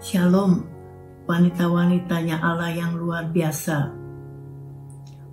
Shalom, wanita-wanitanya Allah yang luar biasa.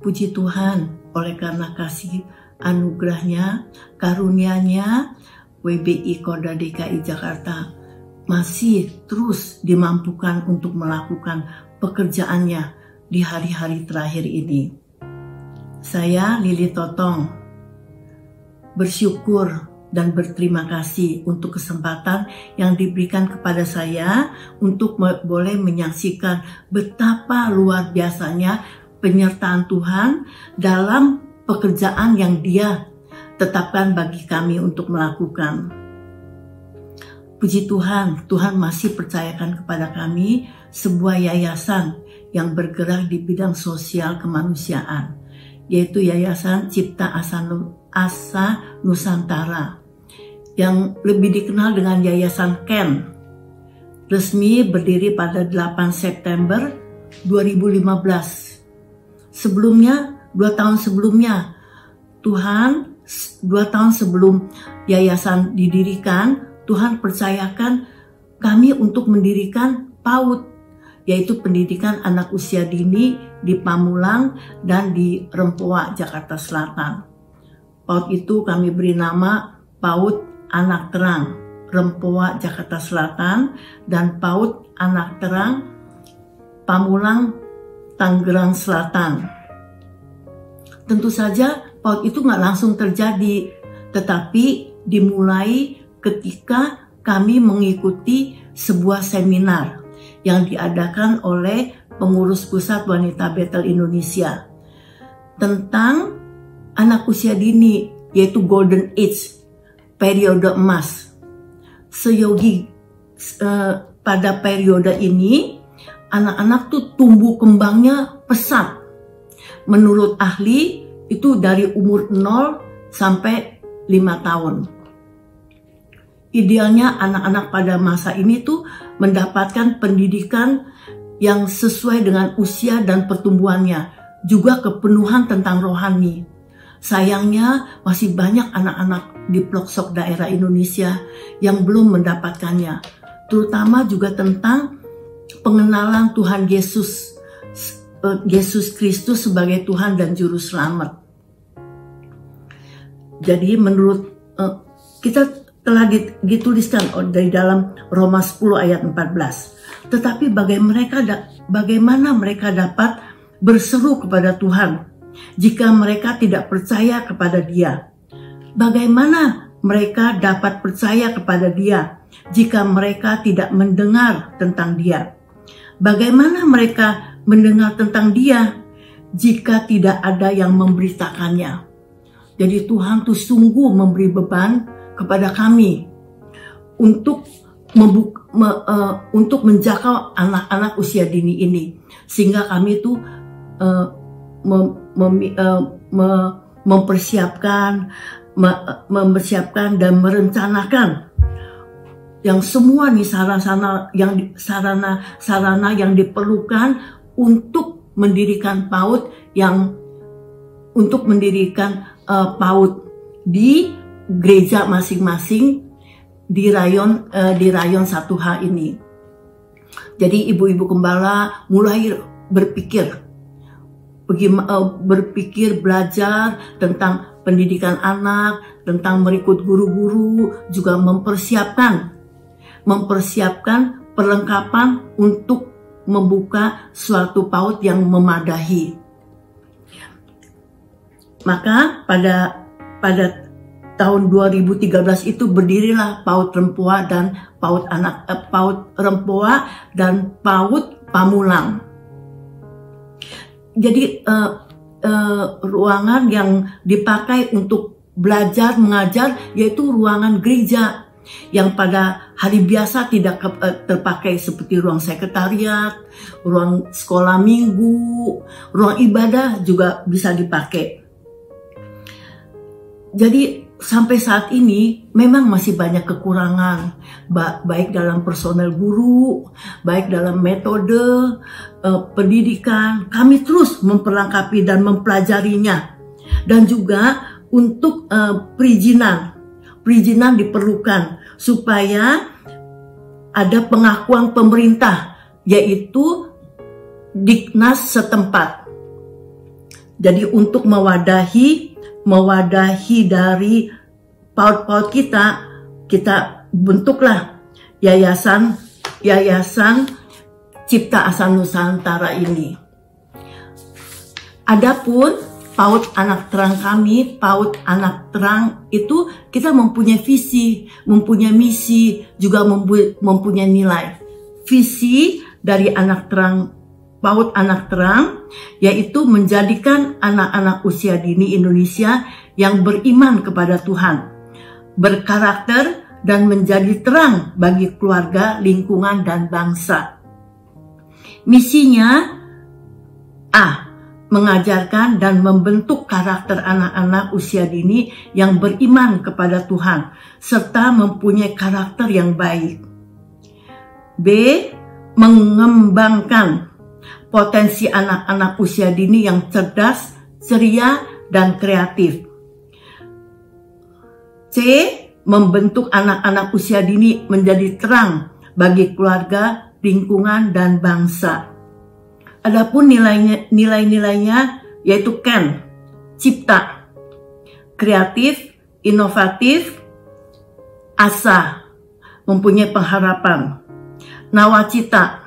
Puji Tuhan, oleh karena kasih anugerahnya, karunia-Nya, WBI Koda DKI Jakarta masih terus dimampukan untuk melakukan pekerjaannya di hari-hari terakhir ini. Saya Lili Totong bersyukur dan berterima kasih untuk kesempatan yang diberikan kepada saya untuk boleh menyaksikan betapa luar biasanya penyertaan Tuhan dalam pekerjaan yang Dia tetapkan bagi kami untuk melakukan. Puji Tuhan, Tuhan masih percayakan kepada kami sebuah yayasan yang bergerak di bidang sosial kemanusiaan, yaitu Yayasan Cipta Asa Nusantara, yang lebih dikenal dengan Yayasan KEN, resmi berdiri pada 8 September 2015. Sebelumnya, 2 tahun sebelumnya, 2 tahun sebelum yayasan didirikan, Tuhan percayakan kami untuk mendirikan PAUD, yaitu pendidikan anak usia dini di Pamulang dan di Rempoa, Jakarta Selatan. PAUD itu kami beri nama PAUD Anak Terang, Rempoa, Jakarta Selatan, dan PAUD Anak Terang, Pamulang, Tangerang Selatan. Tentu saja PAUD itu nggak langsung terjadi, tetapi dimulai ketika kami mengikuti sebuah seminar yang diadakan oleh pengurus pusat wanita Bethel Indonesia tentang anak usia dini, yaitu Golden Age, periode emas. Pada periode ini anak-anak tuh tumbuh kembangnya pesat. Menurut ahli itu dari umur 0 sampai 5 tahun. Idealnya anak-anak pada masa ini tuh mendapatkan pendidikan yang sesuai dengan usia dan pertumbuhannya, juga kepenuhan tentang rohani. Sayangnya masih banyak anak-anak di pelosok daerah Indonesia yang belum mendapatkannya, terutama juga tentang pengenalan Tuhan Yesus Kristus sebagai Tuhan dan Juru Selamat. Jadi menurut kita telah dituliskan dari dalam Roma 10 ayat 14. Tetapi bagaimana mereka dapat berseru kepada Tuhan jika mereka tidak percaya kepada Dia? Bagaimana mereka dapat percaya kepada Dia jika mereka tidak mendengar tentang Dia? Bagaimana mereka mendengar tentang Dia jika tidak ada yang memberitakannya? Jadi Tuhan tuh sungguh memberi beban kepada kami untuk menjangkau anak-anak usia dini ini, sehingga kami tuh mempersiapkan dan merencanakan yang semua nih sarana yang diperlukan untuk mendirikan PAUD PAUD di gereja masing-masing di rayon 1H ini. Jadi ibu-ibu gembala mulai berpikir belajar tentang pendidikan anak, tentang merekrut guru-guru, juga mempersiapkan perlengkapan untuk membuka suatu PAUD yang memadahi. Maka pada tahun 2013 itu berdirilah PAUD Rempoa dan PAUD Rempoa dan PAUD Pamulang. Jadi ruangan yang dipakai untuk belajar mengajar yaitu ruangan gereja yang pada hari biasa tidak terpakai, seperti ruang sekretariat, ruang sekolah minggu, ruang ibadah juga bisa dipakai. Jadi sampai saat ini memang masih banyak kekurangan, baik dalam personel guru, baik dalam metode pendidikan. Kami terus memperlengkapi dan mempelajarinya, dan juga untuk perizinan diperlukan supaya ada pengakuan pemerintah, yaitu Diknas setempat. Jadi untuk mewadahi dari PAUD-PAUD kita bentuklah Yayasan Cipta Asa Nusantara ini. Adapun PAUD Anak Terang kami, PAUD Anak Terang itu kita mempunyai visi, mempunyai misi, juga mempunyai nilai. Visi dari Anak Terang, PAUD Anak Terang, yaitu menjadikan anak-anak usia dini Indonesia yang beriman kepada Tuhan, berkarakter, dan menjadi terang bagi keluarga, lingkungan, dan bangsa. Misinya A. Mengajarkan dan membentuk karakter anak-anak usia dini yang beriman kepada Tuhan, serta mempunyai karakter yang baik. B. Mengembangkan potensi anak-anak usia dini yang cerdas, ceria, dan kreatif. C. Membentuk anak-anak usia dini menjadi terang bagi keluarga, lingkungan, dan bangsa. Adapun nilai-nilainya yaitu Ken, cipta, kreatif, inovatif, asa, mempunyai pengharapan, nawacita,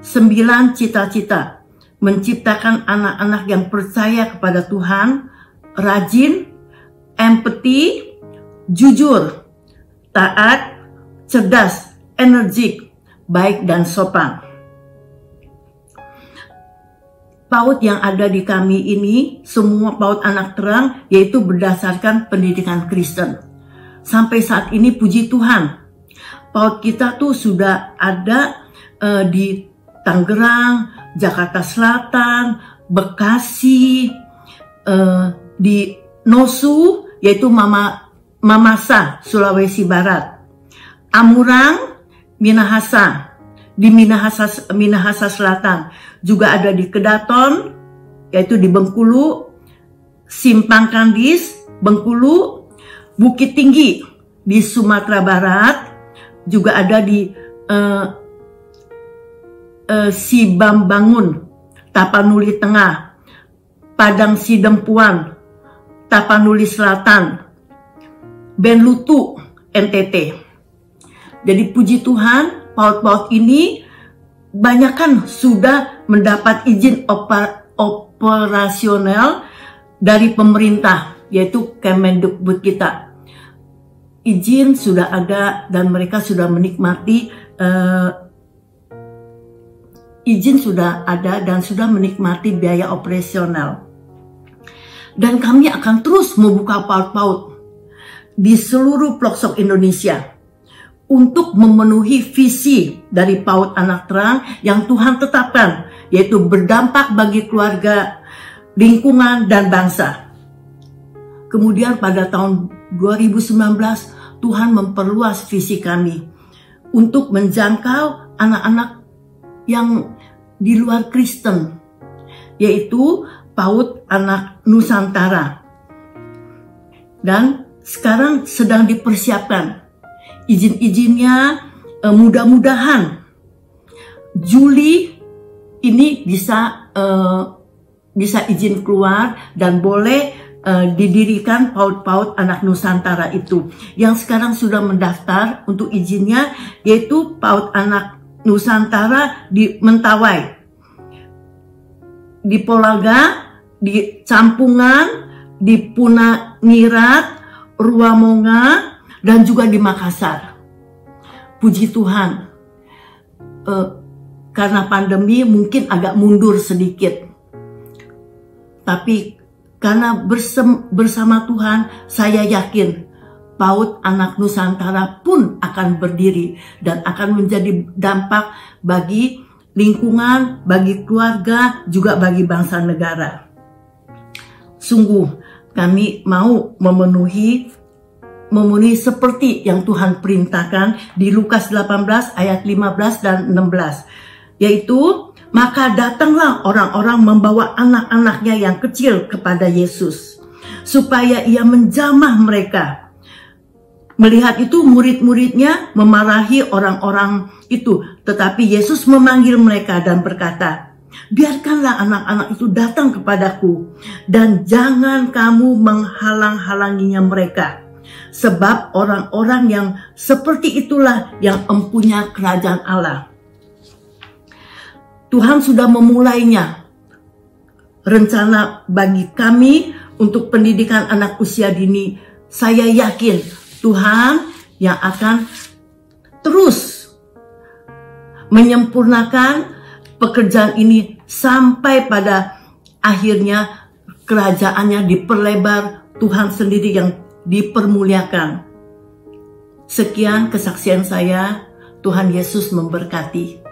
9 cita-cita, menciptakan anak-anak yang percaya kepada Tuhan, rajin, empati, jujur, taat, cerdas, energik, baik, dan sopan. PAUD yang ada di kami ini, semua PAUD Anak Terang, yaitu berdasarkan pendidikan Kristen. Sampai saat ini puji Tuhan, PAUD kita tuh sudah ada di Tangerang, Jakarta Selatan, Bekasi, di Nosu, yaitu Mamasa, Sulawesi Barat, Amurang, Minahasa, di Minahasa Selatan, juga ada di Kedaton, yaitu di Bengkulu, Simpang Kandis, Bengkulu, Bukit Tinggi di Sumatera Barat, juga ada di Sibambangun, Tapanuli Tengah, Padang Sidempuan, Tapanuli Selatan, Benlutu, NTT. Jadi puji Tuhan, PAUD-PAUD ini banyakkan sudah mendapat izin operasional dari pemerintah, yaitu Kemendikbud kita. Izin sudah ada dan mereka sudah menikmati, izin sudah ada dan sudah menikmati biaya operasional. Dan kami akan terus membuka PAUD-PAUD di seluruh pelosok Indonesia untuk memenuhi visi dari PAUD Anak Terang yang Tuhan tetapkan, yaitu berdampak bagi keluarga, lingkungan, dan bangsa. Kemudian pada tahun 2019, Tuhan memperluas visi kami untuk menjangkau anak-anak yang di luar Kristen, yaitu PAUD Anak Nusantara. Dan sekarang sedang dipersiapkan izin-izinnya, mudah-mudahan Juli ini bisa izin keluar dan boleh didirikan PAUD-PAUD Anak Nusantara itu. Yang sekarang sudah mendaftar untuk izinnya, yaitu PAUD Anak Nusantara di Mentawai, di Polaga, di Campungan, di Punangirat, Ruamonga, dan juga di Makassar. Puji Tuhan, karena pandemi mungkin agak mundur sedikit, tapi karena bersama Tuhan, saya yakin PAUD Anak Nusantara pun akan berdiri dan akan menjadi dampak bagi lingkungan, bagi keluarga, juga bagi bangsa negara. Sungguh kami mau memenuhi seperti yang Tuhan perintahkan di Lukas 18 ayat 15 dan 16, yaitu maka datanglah orang-orang membawa anak-anaknya yang kecil kepada Yesus supaya ia menjamah mereka. Melihat itu murid-muridnya memarahi orang-orang itu. Tetapi Yesus memanggil mereka dan berkata, biarkanlah anak-anak itu datang kepadaku dan jangan kamu menghalang-halanginya mereka. Sebab orang-orang yang seperti itulah yang empunya kerajaan Allah. Tuhan sudah memulainya. Rencana bagi kami untuk pendidikan anak usia dini, saya yakin Tuhan yang akan terus menyempurnakan pekerjaan ini sampai pada akhirnya kerajaannya diperlebar, Tuhan sendiri yang dipermuliakan. Sekian kesaksian saya, Tuhan Yesus memberkati.